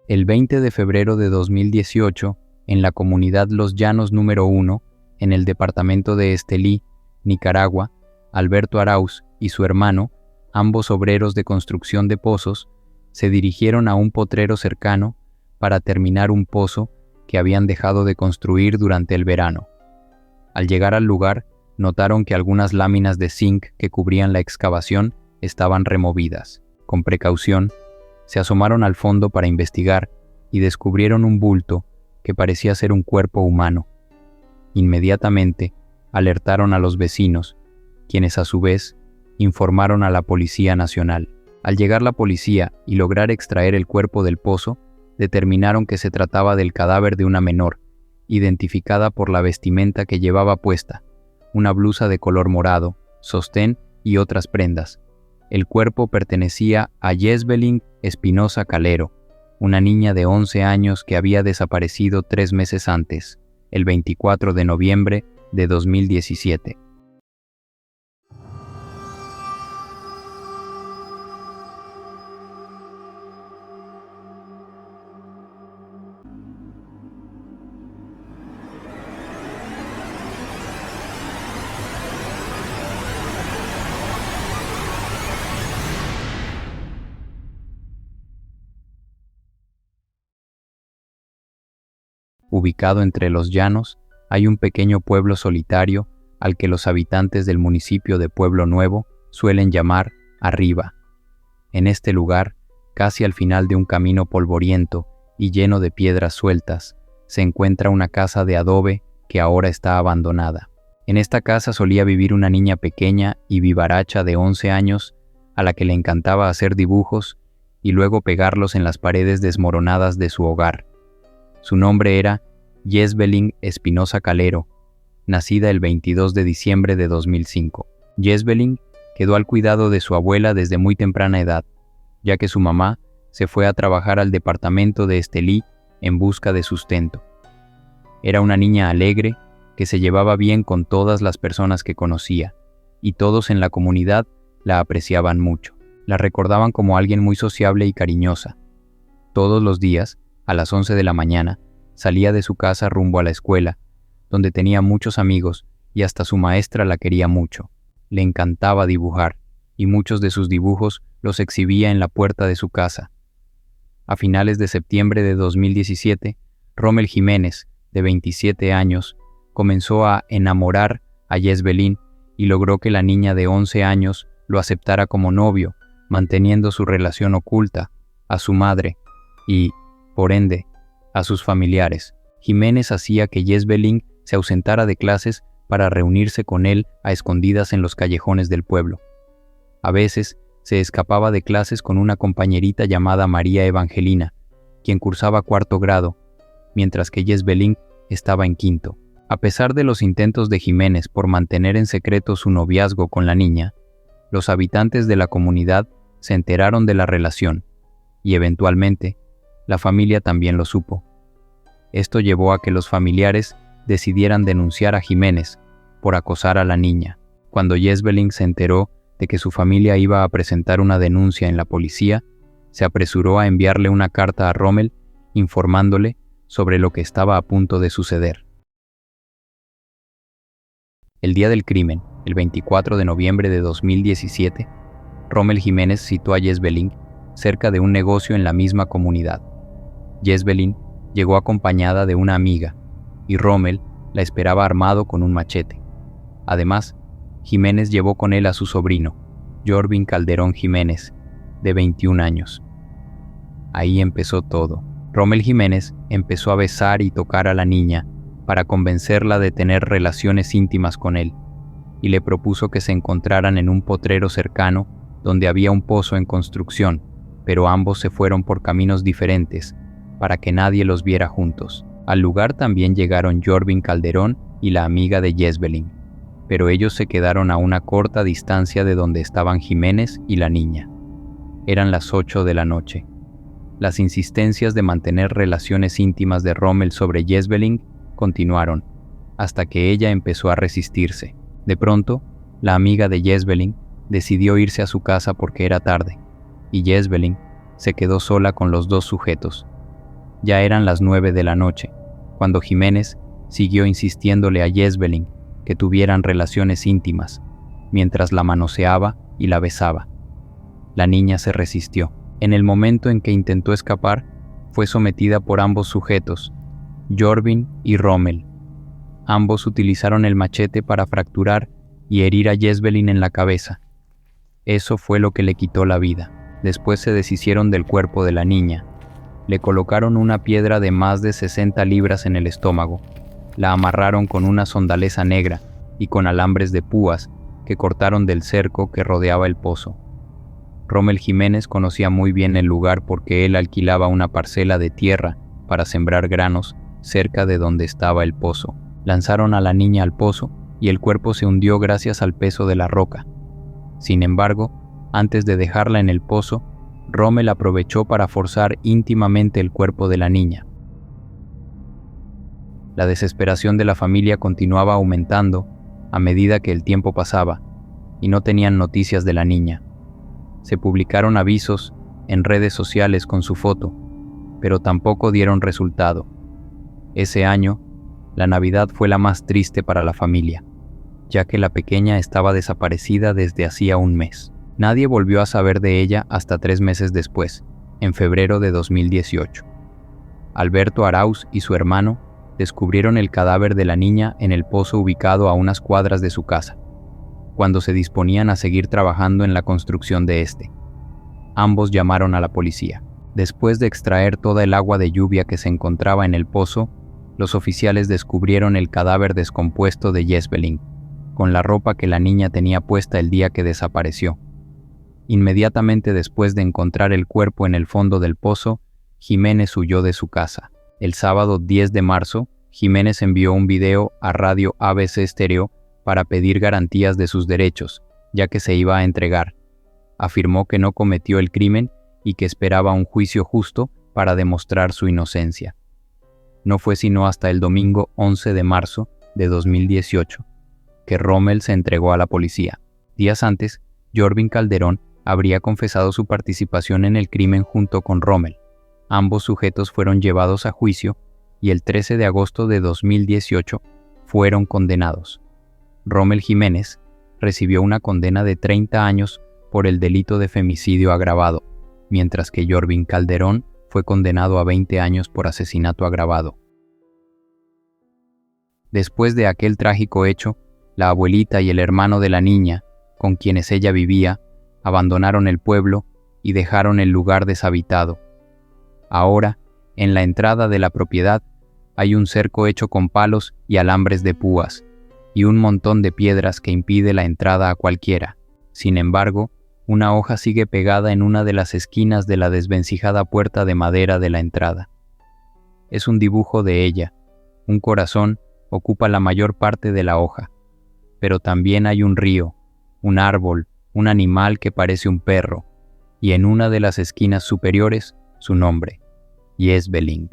El 20 de febrero de 2018, en la comunidad Los Llanos número 1, en el departamento de Estelí, Nicaragua, Alberto Arauz y su hermano, ambos obreros de construcción de pozos, se dirigieron a un potrero cercano para terminar un pozo que habían dejado de construir durante el verano. Al llegar al lugar, notaron que algunas láminas de zinc que cubrían la excavación estaban removidas. Con precaución, se asomaron al fondo para investigar y descubrieron un bulto que parecía ser un cuerpo humano. Inmediatamente, alertaron a los vecinos, quienes a su vez informaron a la Policía Nacional. Al llegar la policía y lograr extraer el cuerpo del pozo, determinaron que se trataba del cadáver de una menor, identificada por la vestimenta que llevaba puesta, una blusa de color morado, sostén y otras prendas. El cuerpo pertenecía a Yesbelin Espinosa Calero, una niña de 11 años que había desaparecido 3 meses antes, el 24 de noviembre de 2017. Ubicado entre los llanos, hay un pequeño pueblo solitario al que los habitantes del municipio de Pueblo Nuevo suelen llamar Arriba. En este lugar, casi al final de un camino polvoriento y lleno de piedras sueltas, se encuentra una casa de adobe que ahora está abandonada. En esta casa solía vivir una niña pequeña y vivaracha de 11 años a la que le encantaba hacer dibujos y luego pegarlos en las paredes desmoronadas de su hogar. Su nombre era Yesbelin Espinosa Calero, nacida el 22 de diciembre de 2005. Yesbelin quedó al cuidado de su abuela desde muy temprana edad, ya que su mamá se fue a trabajar al departamento de Estelí en busca de sustento. Era una niña alegre que se llevaba bien con todas las personas que conocía, y todos en la comunidad la apreciaban mucho. La recordaban como alguien muy sociable y cariñosa. Todos los días, a las 11 de la mañana, salía de su casa rumbo a la escuela, donde tenía muchos amigos y hasta su maestra la quería mucho. Le encantaba dibujar, y muchos de sus dibujos los exhibía en la puerta de su casa. A finales de septiembre de 2017, Rommel Jiménez, de 27 años, comenzó a enamorar a Yesbelin y logró que la niña de 11 años lo aceptara como novio, manteniendo su relación oculta a su madre y, por ende, a sus familiares. Jiménez hacía que Yesbelin se ausentara de clases para reunirse con él a escondidas en los callejones del pueblo. A veces se escapaba de clases con una compañerita llamada María Evangelina, quien cursaba 4º grado, mientras que Yesbelin estaba en 5º. A pesar de los intentos de Jiménez por mantener en secreto su noviazgo con la niña, los habitantes de la comunidad se enteraron de la relación, y eventualmente, la familia también lo supo. Esto llevó a que los familiares decidieran denunciar a Jiménez por acosar a la niña. Cuando Yesbelin se enteró de que su familia iba a presentar una denuncia en la policía, se apresuró a enviarle una carta a Rommel informándole sobre lo que estaba a punto de suceder. El día del crimen, el 24 de noviembre de 2017, Rommel Jiménez citó a Yesbelin cerca de un negocio en la misma comunidad. Yesbelin llegó acompañada de una amiga, y Rommel la esperaba armado con un machete. Además, Jiménez llevó con él a su sobrino, Jorvin Calderón Jiménez, de 21 años. Ahí empezó todo. Rommel Jiménez empezó a besar y tocar a la niña para convencerla de tener relaciones íntimas con él, y le propuso que se encontraran en un potrero cercano donde había un pozo en construcción, pero ambos se fueron por caminos diferentes para que nadie los viera juntos. Al lugar también llegaron Jorvin Calderón y la amiga de Yesbelin, pero ellos se quedaron a una corta distancia de donde estaban Jiménez y la niña. Eran las 8 de la noche. Las insistencias de mantener relaciones íntimas de Rommel sobre Yesbelin continuaron, hasta que ella empezó a resistirse. De pronto, la amiga de Yesbelin decidió irse a su casa porque era tarde, y Yesbelin se quedó sola con los dos sujetos, Ya eran las 9 de la noche, cuando Jiménez siguió insistiéndole a Jezbelin que tuvieran relaciones íntimas, mientras la manoseaba y la besaba. La niña se resistió. En el momento en que intentó escapar, fue sometida por ambos sujetos, Jorvin y Rommel. Ambos utilizaron el machete para fracturar y herir a Jezbelin en la cabeza. Eso fue lo que le quitó la vida. Después se deshicieron del cuerpo de la niña. Le colocaron una piedra de más de 60 libras en el estómago. La amarraron con una sondaleza negra y con alambres de púas que cortaron del cerco que rodeaba el pozo. Rommel Jiménez conocía muy bien el lugar porque él alquilaba una parcela de tierra para sembrar granos cerca de donde estaba el pozo. Lanzaron a la niña al pozo y el cuerpo se hundió gracias al peso de la roca. Sin embargo, antes de dejarla en el pozo, Rommel aprovechó para forzar íntimamente el cuerpo de la niña. La desesperación de la familia continuaba aumentando a medida que el tiempo pasaba y no tenían noticias de la niña. Se publicaron avisos en redes sociales con su foto, pero tampoco dieron resultado. Ese año, la Navidad fue la más triste para la familia, ya que la pequeña estaba desaparecida desde hacía un mes. Nadie volvió a saber de ella hasta 3 meses después, en febrero de 2018. Alberto Arauz y su hermano descubrieron el cadáver de la niña en el pozo ubicado a unas cuadras de su casa, cuando se disponían a seguir trabajando en la construcción de este. Ambos llamaron a la policía. Después de extraer toda el agua de lluvia que se encontraba en el pozo, los oficiales descubrieron el cadáver descompuesto de Jezbelin, con la ropa que la niña tenía puesta el día que desapareció. Inmediatamente después de encontrar el cuerpo en el fondo del pozo, Jiménez huyó de su casa. El sábado 10 de marzo, Jiménez envió un video a Radio ABC Estéreo para pedir garantías de sus derechos, ya que se iba a entregar. Afirmó que no cometió el crimen y que esperaba un juicio justo para demostrar su inocencia. No fue sino hasta el domingo 11 de marzo de 2018 que Rommel se entregó a la policía. Días antes, Jorvin Calderón habría confesado su participación en el crimen junto con Rommel. Ambos sujetos fueron llevados a juicio y el 13 de agosto de 2018 fueron condenados. Rommel Jiménez recibió una condena de 30 años por el delito de femicidio agravado, mientras que Jorvin Calderón fue condenado a 20 años por asesinato agravado. Después de aquel trágico hecho, la abuelita y el hermano de la niña, con quienes ella vivía, abandonaron el pueblo y dejaron el lugar deshabitado. Ahora, en la entrada de la propiedad, hay un cerco hecho con palos y alambres de púas, y un montón de piedras que impide la entrada a cualquiera. Sin embargo, una hoja sigue pegada en una de las esquinas de la desvencijada puerta de madera de la entrada. Es un dibujo de ella. Un corazón ocupa la mayor parte de la hoja, pero también hay un río, un árbol, un animal que parece un perro, y en una de las esquinas superiores, su nombre, Jezbelin.